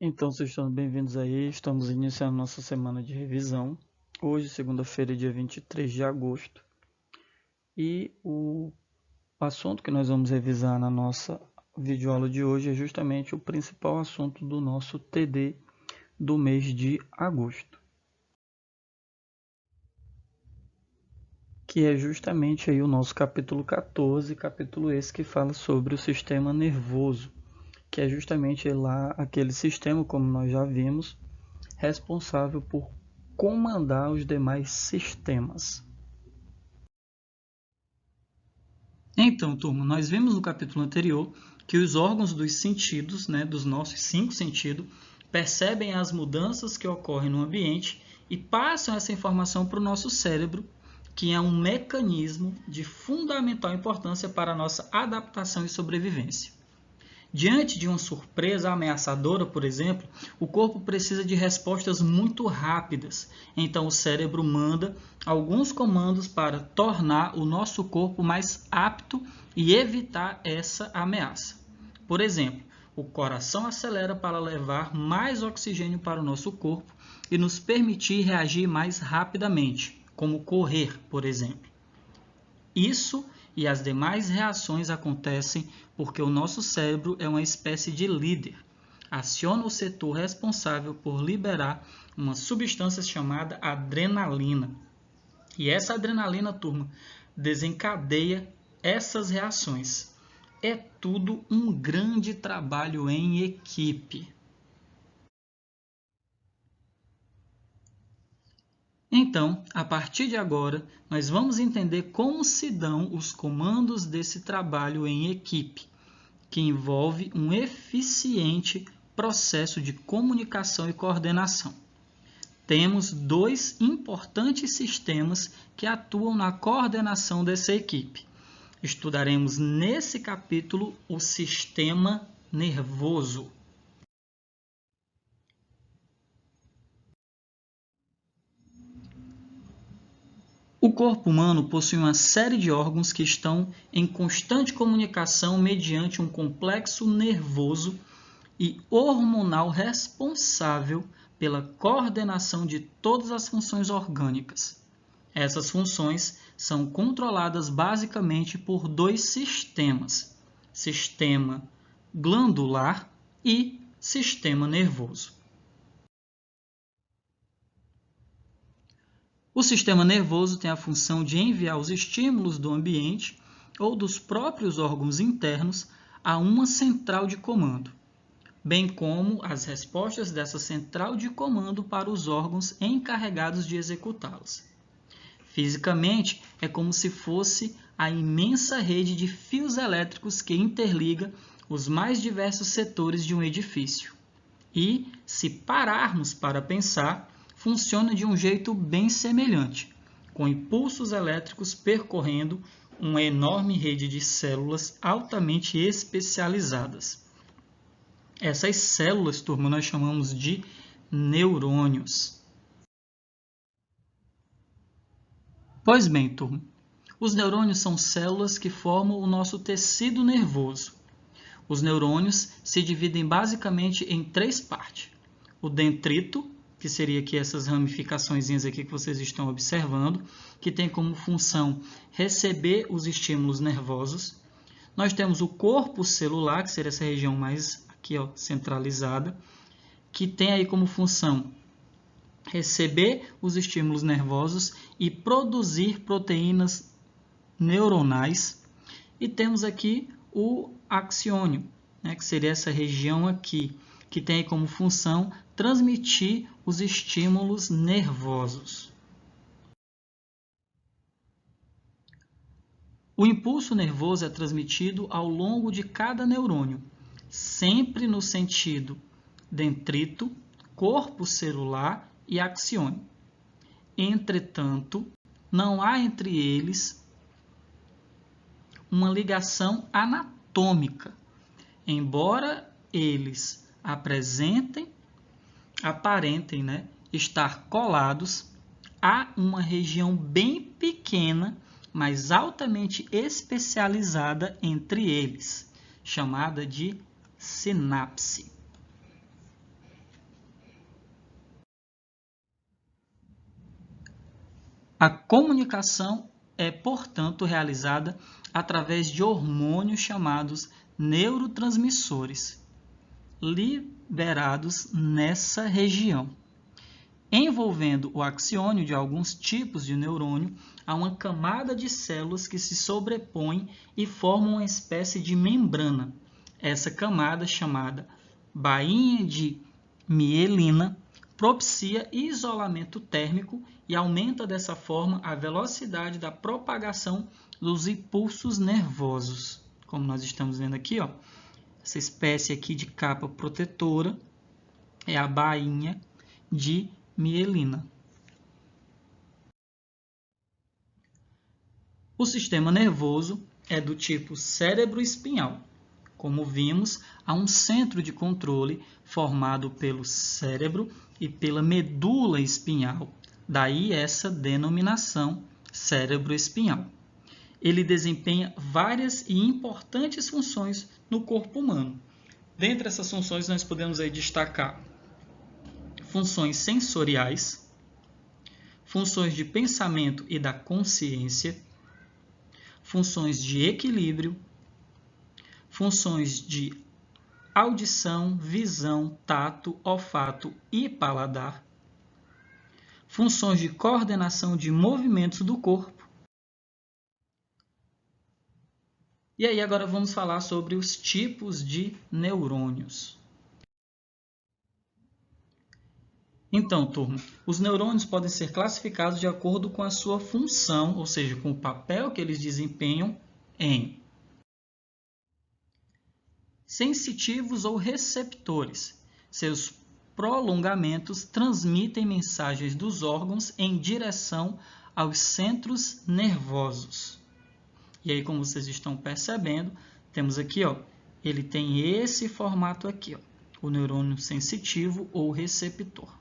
Então, sejam bem-vindos aí. Estamos iniciando nossa semana de revisão. Hoje, segunda-feira, dia 23 de agosto. E o assunto que nós vamos revisar na nossa videoaula de hoje é justamente o principal assunto do nosso TD do mês de agosto, que é justamente aí o nosso capítulo 14, capítulo esse que fala sobre o sistema nervoso, que é justamente lá aquele sistema, como nós já vimos, responsável por comandar os demais sistemas. Então, turma, nós vimos no capítulo anterior que os órgãos dos sentidos, dos nossos 5 sentidos, percebem as mudanças que ocorrem no ambiente e passam essa informação para o nosso cérebro, que é um mecanismo de fundamental importância para a nossa adaptação e sobrevivência. Diante de uma surpresa ameaçadora, por exemplo, o corpo precisa de respostas muito rápidas. Então, o cérebro manda alguns comandos para tornar o nosso corpo mais apto e evitar essa ameaça. Por exemplo, o coração acelera para levar mais oxigênio para o nosso corpo e nos permitir reagir mais rapidamente, como correr, por exemplo. Isso e as demais reações acontecem porque o nosso cérebro é uma espécie de líder. Aciona o setor responsável por liberar uma substância chamada adrenalina. E essa adrenalina, turma, desencadeia essas reações. É tudo um grande trabalho em equipe. Então, a partir de agora, nós vamos entender como se dão os comandos desse trabalho em equipe, que envolve um eficiente processo de comunicação e coordenação. Temos 2 importantes sistemas que atuam na coordenação dessa equipe. Estudaremos nesse capítulo o sistema nervoso. O corpo humano possui uma série de órgãos que estão em constante comunicação mediante um complexo nervoso e hormonal responsável pela coordenação de todas as funções orgânicas. Essas funções são controladas basicamente por 2 sistemas: sistema glandular e sistema nervoso. O sistema nervoso tem a função de enviar os estímulos do ambiente ou dos próprios órgãos internos a uma central de comando, bem como as respostas dessa central de comando para os órgãos encarregados de executá-las. Fisicamente, é como se fosse a imensa rede de fios elétricos que interliga os mais diversos setores de um edifício. E, se pararmos para pensar, funciona de um jeito bem semelhante, com impulsos elétricos percorrendo uma enorme rede de células altamente especializadas. Essas células, turma, nós chamamos de neurônios. Pois bem, turma, os neurônios são células que formam o nosso tecido nervoso. Os neurônios se dividem basicamente em 3 partes. O dendrito, que seria aqui essas ramificações aqui que vocês estão observando, que tem como função receber os estímulos nervosos. Nós temos o corpo celular, que seria essa região mais aqui, centralizada, que tem aí como função receber os estímulos nervosos e produzir proteínas neuronais. E temos aqui o axônio, que seria essa região aqui, que tem como função transmitir os estímulos nervosos. O impulso nervoso é transmitido ao longo de cada neurônio, sempre no sentido dendrito, corpo celular e axônio. Entretanto, não há entre eles uma ligação anatômica, embora eles aparentem estar colados, há uma região bem pequena, mas altamente especializada entre eles, chamada de sinapse. A comunicação é, portanto, realizada através de hormônios chamados neurotransmissores, liberados nessa região. Envolvendo o axiônio de alguns tipos de neurônio, há uma camada de células que se sobrepõem e formam uma espécie de membrana. Essa camada, chamada bainha de mielina, propicia isolamento térmico e aumenta dessa forma a velocidade da propagação dos impulsos nervosos. Como nós estamos vendo aqui, ó, essa espécie aqui de capa protetora é a bainha de mielina. O sistema nervoso é do tipo cérebro-espinhal. Como vimos, há um centro de controle formado pelo cérebro e pela medula espinhal, daí essa denominação cérebro-espinhal. Ele desempenha várias e importantes funções no corpo humano. Dentre essas funções, nós podemos aí destacar funções sensoriais, funções de pensamento e da consciência, funções de equilíbrio, funções de audição, visão, tato, olfato e paladar, funções de coordenação de movimentos do corpo. E aí agora vamos falar sobre os tipos de neurônios. Então, turma, os neurônios podem ser classificados de acordo com a sua função, ou seja, com o papel que eles desempenham em sensitivos ou receptores. Seus prolongamentos transmitem mensagens dos órgãos em direção aos centros nervosos. E aí, como vocês estão percebendo, temos aqui, ó, ele tem esse formato aqui, ó, o neurônio sensitivo ou receptor.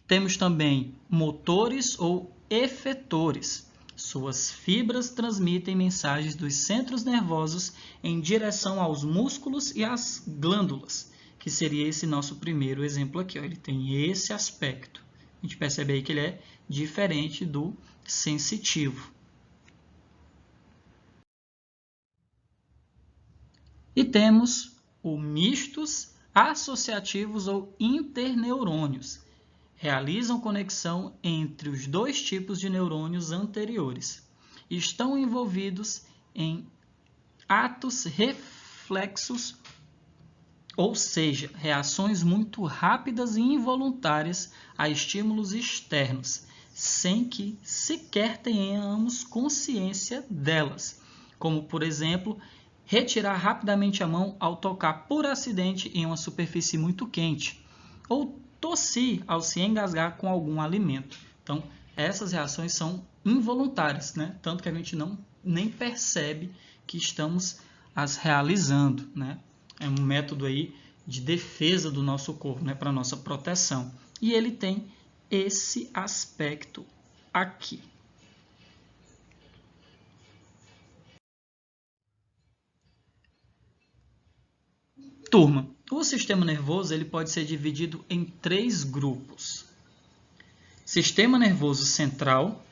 Temos também motores ou efetores. Suas fibras transmitem mensagens dos centros nervosos em direção aos músculos e às glândulas, que seria esse nosso primeiro exemplo aqui, ó. Ele tem esse aspecto. A gente percebe aí que ele é diferente do sensitivo. E temos os mistos, associativos ou interneurônios. Realizam conexão entre os dois tipos de neurônios anteriores. Estão envolvidos em atos reflexos, ou seja, reações muito rápidas e involuntárias a estímulos externos, sem que sequer tenhamos consciência delas, como, por exemplo, retirar rapidamente a mão ao tocar por acidente em uma superfície muito quente, ou tossir ao se engasgar com algum alimento. Então, essas reações são involuntárias, né? Tanto que a gente nem percebe que estamos as realizando, né? É um método aí de defesa do nosso corpo, né? Para nossa proteção. E ele tem esse aspecto aqui. Turma, o sistema nervoso ele pode ser dividido em 3 grupos. Sistema nervoso central,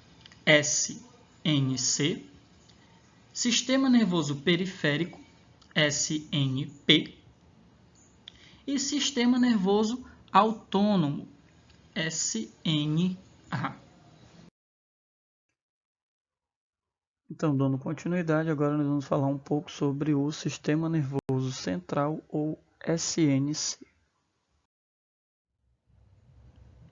SNC. Sistema nervoso periférico, SNP. E sistema nervoso autônomo, SNA. Então, dando continuidade, agora nós vamos falar um pouco sobre o sistema nervoso central ou SNC.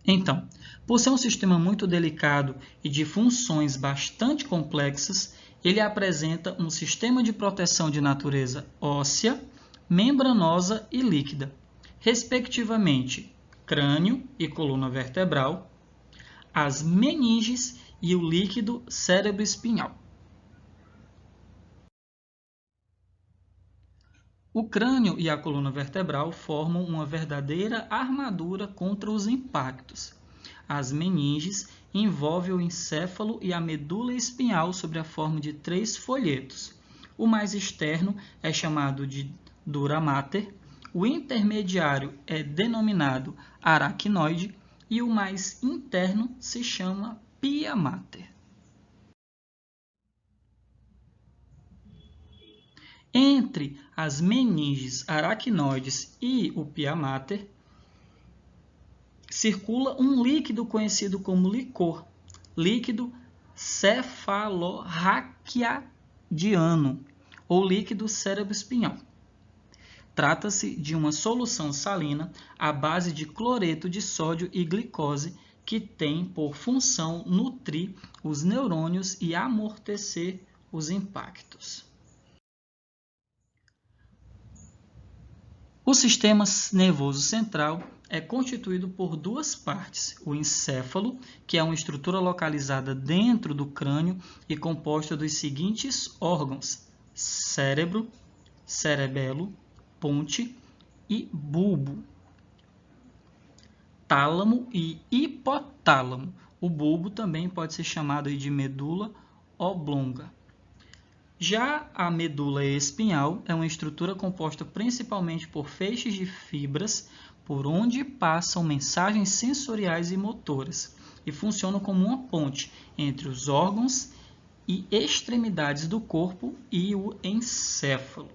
Então, por ser um sistema muito delicado e de funções bastante complexas, ele apresenta um sistema de proteção de natureza óssea, membranosa e líquida, respectivamente crânio e coluna vertebral, as meninges e o líquido cérebro-espinhal. O crânio e a coluna vertebral formam uma verdadeira armadura contra os impactos. As meninges envolvem o encéfalo e a medula espinhal sob a forma de 3 folhetos. O mais externo é chamado de dura mater, O intermediário é denominado aracnoide e o mais interno se chama pia mater. Entre as meninges aracnoides e o pia mater, circula um líquido conhecido como licor, líquido cefalorraquiadiano, ou líquido cerebroespinhal. Trata-se de uma solução salina à base de cloreto de sódio e glicose que tem por função nutrir os neurônios e amortecer os impactos. O sistema nervoso central é constituído por duas partes: o encéfalo, que é uma estrutura localizada dentro do crânio e composta dos seguintes órgãos: cérebro, cerebelo, ponte e bulbo, tálamo e hipotálamo. O bulbo também pode ser chamado de medula oblonga. Já a medula espinhal é uma estrutura composta principalmente por feixes de fibras por onde passam mensagens sensoriais e motoras e funcionam como uma ponte entre os órgãos e extremidades do corpo e o encéfalo.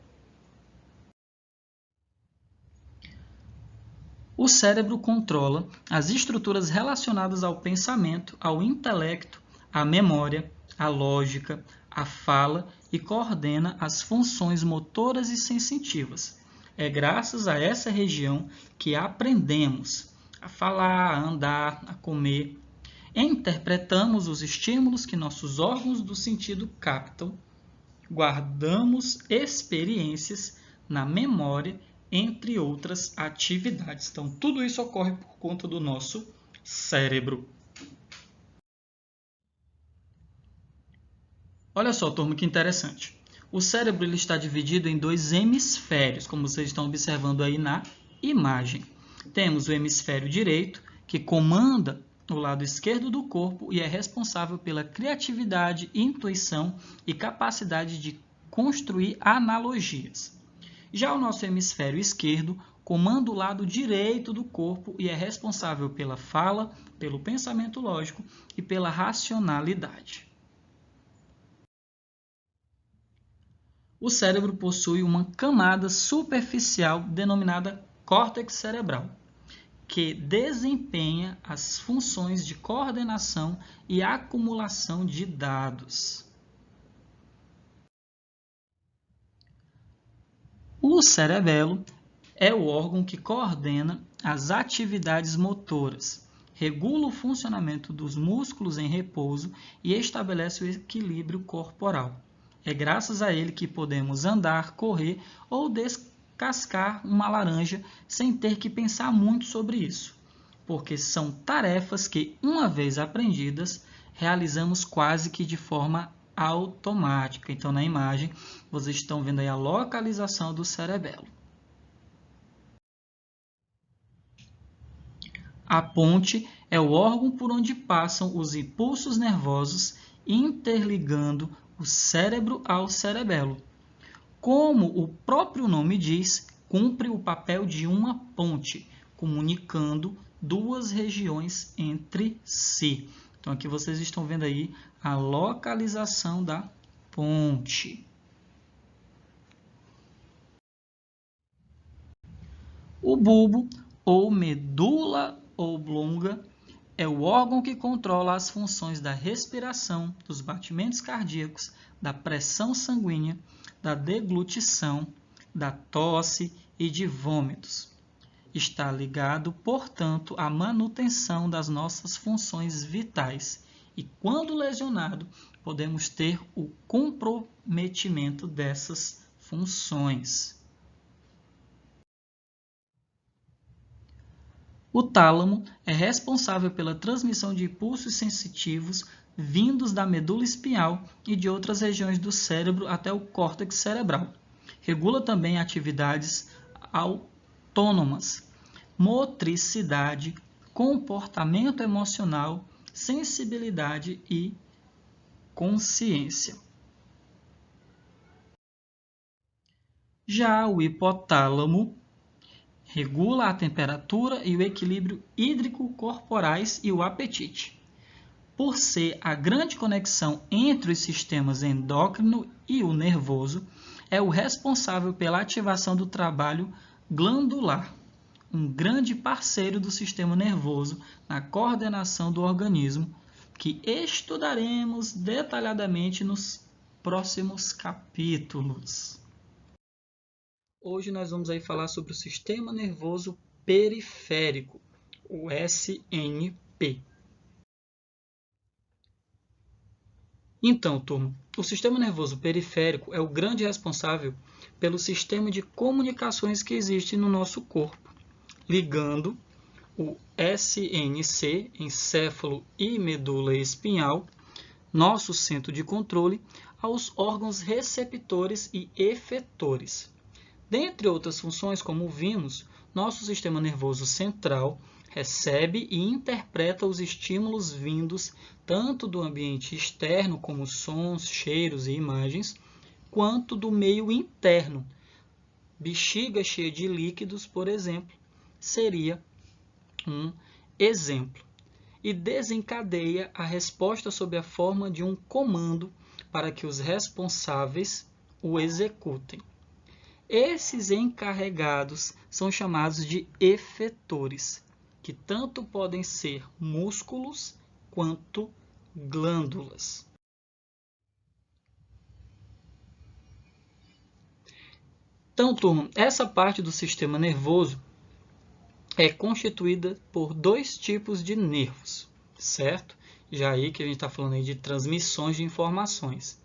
O cérebro controla as estruturas relacionadas ao pensamento, ao intelecto, à memória, à lógica, à fala e coordena as funções motoras e sensitivas. É graças a essa região que aprendemos a falar, a andar, a comer. Interpretamos os estímulos que nossos órgãos do sentido captam, guardamos experiências na memória, entre outras atividades. Então, tudo isso ocorre por conta do nosso cérebro. Olha só, turma, que interessante. O cérebro ele está dividido em dois hemisférios, como vocês estão observando aí na imagem. Temos o hemisfério direito, que comanda o lado esquerdo do corpo e é responsável pela criatividade, intuição e capacidade de construir analogias. Já o nosso hemisfério esquerdo comanda o lado direito do corpo e é responsável pela fala, pelo pensamento lógico e pela racionalidade. O cérebro possui uma camada superficial denominada córtex cerebral, que desempenha as funções de coordenação e acumulação de dados. O cerebelo é o órgão que coordena as atividades motoras, regula o funcionamento dos músculos em repouso e estabelece o equilíbrio corporal. É graças a ele que podemos andar, correr ou descascar uma laranja sem ter que pensar muito sobre isso, porque são tarefas que, uma vez aprendidas, realizamos quase que de forma automática. Então, na imagem, vocês estão vendo aí a localização do cerebelo. A ponte é o órgão por onde passam os impulsos nervosos interligando o cérebro ao cerebelo. Como o próprio nome diz, cumpre o papel de uma ponte, comunicando duas regiões entre si. Então, aqui vocês estão vendo aí a localização da ponte. O bulbo, ou medula oblonga, é o órgão que controla as funções da respiração, dos batimentos cardíacos, da pressão sanguínea, da deglutição, da tosse e de vômitos. Está ligado, portanto, à manutenção das nossas funções vitais e, quando lesionado, podemos ter o comprometimento dessas funções. O tálamo é responsável pela transmissão de impulsos sensitivos vindos da medula espinhal e de outras regiões do cérebro até o córtex cerebral. Regula também atividades autônomas, motricidade, comportamento emocional, sensibilidade e consciência. Já o hipotálamo regula a temperatura e o equilíbrio hídrico corporais e o apetite. Por ser a grande conexão entre os sistemas endócrino e o nervoso, é o responsável pela ativação do trabalho glandular, um grande parceiro do sistema nervoso na coordenação do organismo, que estudaremos detalhadamente nos próximos capítulos. Hoje nós vamos aí falar sobre o sistema nervoso periférico, o SNP. Então, turma, o sistema nervoso periférico é o grande responsável pelo sistema de comunicações que existe no nosso corpo, ligando o SNC, encéfalo e medula espinhal, nosso centro de controle, aos órgãos receptores e efetores. Dentre outras funções, como vimos, nosso sistema nervoso central recebe e interpreta os estímulos vindos tanto do ambiente externo, como sons, cheiros e imagens, quanto do meio interno. Bexiga cheia de líquidos, por exemplo, seria um exemplo. E desencadeia a resposta sob a forma de um comando para que os responsáveis o executem. Esses encarregados são chamados de efetores, que tanto podem ser músculos quanto glândulas. Então, turma, essa parte do sistema nervoso é constituída por dois tipos de nervos, certo? Já aí que a gente está falando aí de transmissões de informações.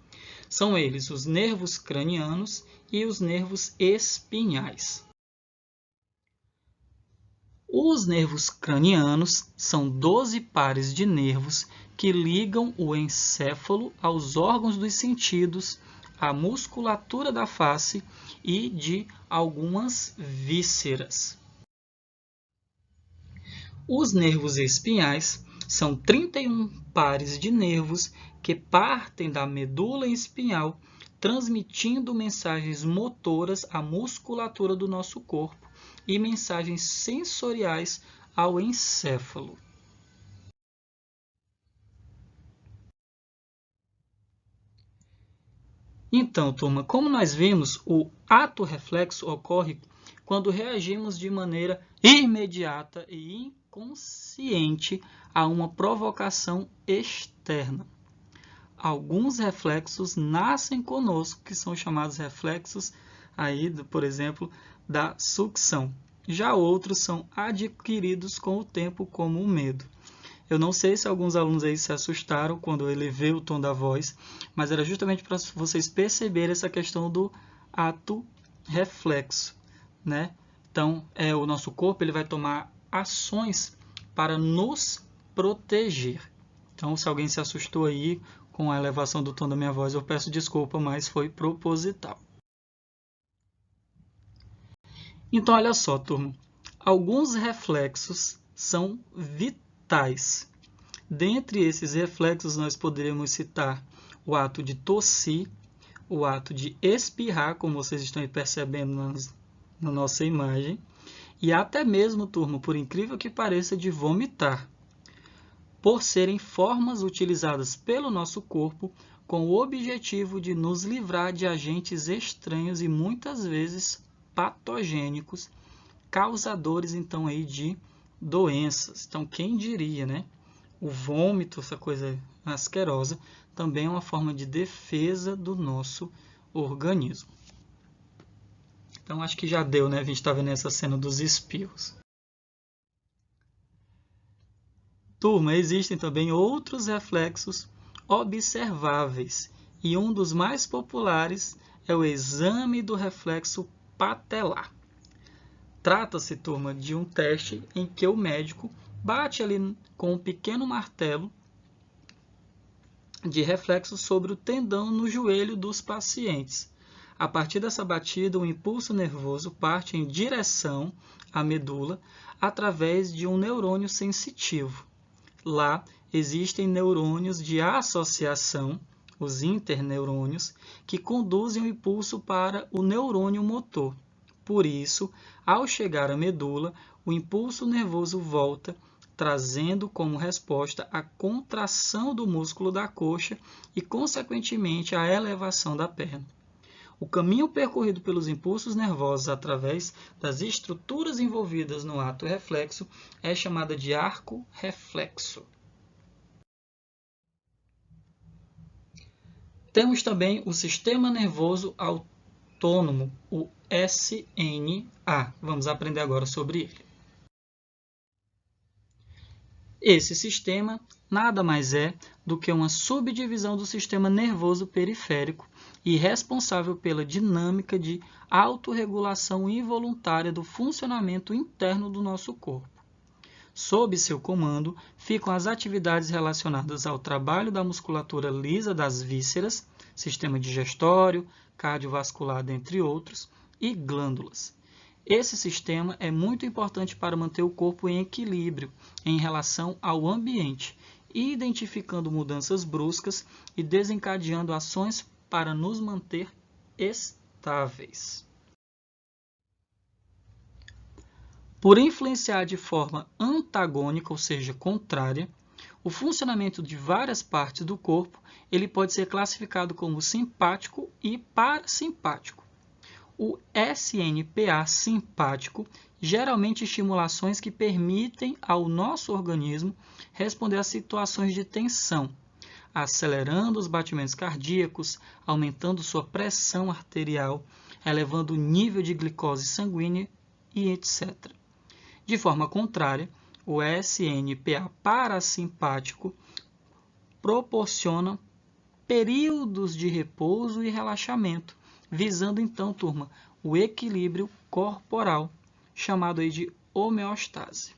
São eles os nervos cranianos e os nervos espinhais. Os nervos cranianos são 12 pares de nervos que ligam o encéfalo aos órgãos dos sentidos, à musculatura da face e de algumas vísceras. Os nervos espinhais são 31 pares de nervos que partem da medula espinhal, transmitindo mensagens motoras à musculatura do nosso corpo e mensagens sensoriais ao encéfalo. Então, turma, como nós vimos, o ato reflexo ocorre quando reagimos de maneira imediata e inconsciente a uma provocação externa. Alguns reflexos nascem conosco, que são chamados reflexos, aí, por exemplo, da sucção. Já outros são adquiridos com o tempo, como o medo. Eu não sei se alguns alunos aí se assustaram quando eu elevei o tom da voz, mas era justamente para vocês perceberem essa questão do ato reflexo, né? Então, o nosso corpo ele vai tomar ações para nos proteger. Então, se alguém se assustou aí com a elevação do tom da minha voz, eu peço desculpa, mas foi proposital. Então, olha só, turma. Alguns reflexos são vitais. Dentre esses reflexos, nós poderíamos citar o ato de tossir, o ato de espirrar, como vocês estão aí percebendo na nossa imagem, e até mesmo, turma, por incrível que pareça, de vomitar, por serem formas utilizadas pelo nosso corpo com o objetivo de nos livrar de agentes estranhos e muitas vezes patogênicos, causadores então aí de doenças. Então, quem diria, né? O vômito, essa coisa asquerosa, também é uma forma de defesa do nosso organismo. Então, acho que já deu, né? A gente está vendo essa cena dos espirros. Turma, existem também outros reflexos observáveis, e um dos mais populares é o exame do reflexo patelar. Trata-se, turma, de um teste em que o médico bate ali com um pequeno martelo de reflexo sobre o tendão no joelho dos pacientes. A partir dessa batida, o impulso nervoso parte em direção à medula através de um neurônio sensitivo. Lá existem neurônios de associação, os interneurônios, que conduzem o impulso para o neurônio motor. Por isso, ao chegar à medula, o impulso nervoso volta, trazendo como resposta a contração do músculo da coxa e, consequentemente, a elevação da perna. O caminho percorrido pelos impulsos nervosos através das estruturas envolvidas no ato reflexo é chamada de arco reflexo. Temos também o sistema nervoso autônomo, o SMA. Vamos aprender agora sobre ele. Esse sistema nada mais é do que uma subdivisão do sistema nervoso periférico e responsável pela dinâmica de autorregulação involuntária do funcionamento interno do nosso corpo. Sob seu comando ficam as atividades relacionadas ao trabalho da musculatura lisa das vísceras, sistema digestório, cardiovascular, dentre outros, e glândulas. Esse sistema é muito importante para manter o corpo em equilíbrio em relação ao ambiente, identificando mudanças bruscas e desencadeando ações para nos manter estáveis. Por influenciar de forma antagônica, ou seja, contrária, o funcionamento de várias partes do corpo, ele pode ser classificado como simpático e parasimpático. O SNPA simpático geralmente estimula ações que permitem ao nosso organismo responder a situações de tensão, acelerando os batimentos cardíacos, aumentando sua pressão arterial, elevando o nível de glicose sanguínea e etc. De forma contrária, o SNPA parasimpático proporciona períodos de repouso e relaxamento, visando então, turma, o equilíbrio corporal, chamado aí de homeostase.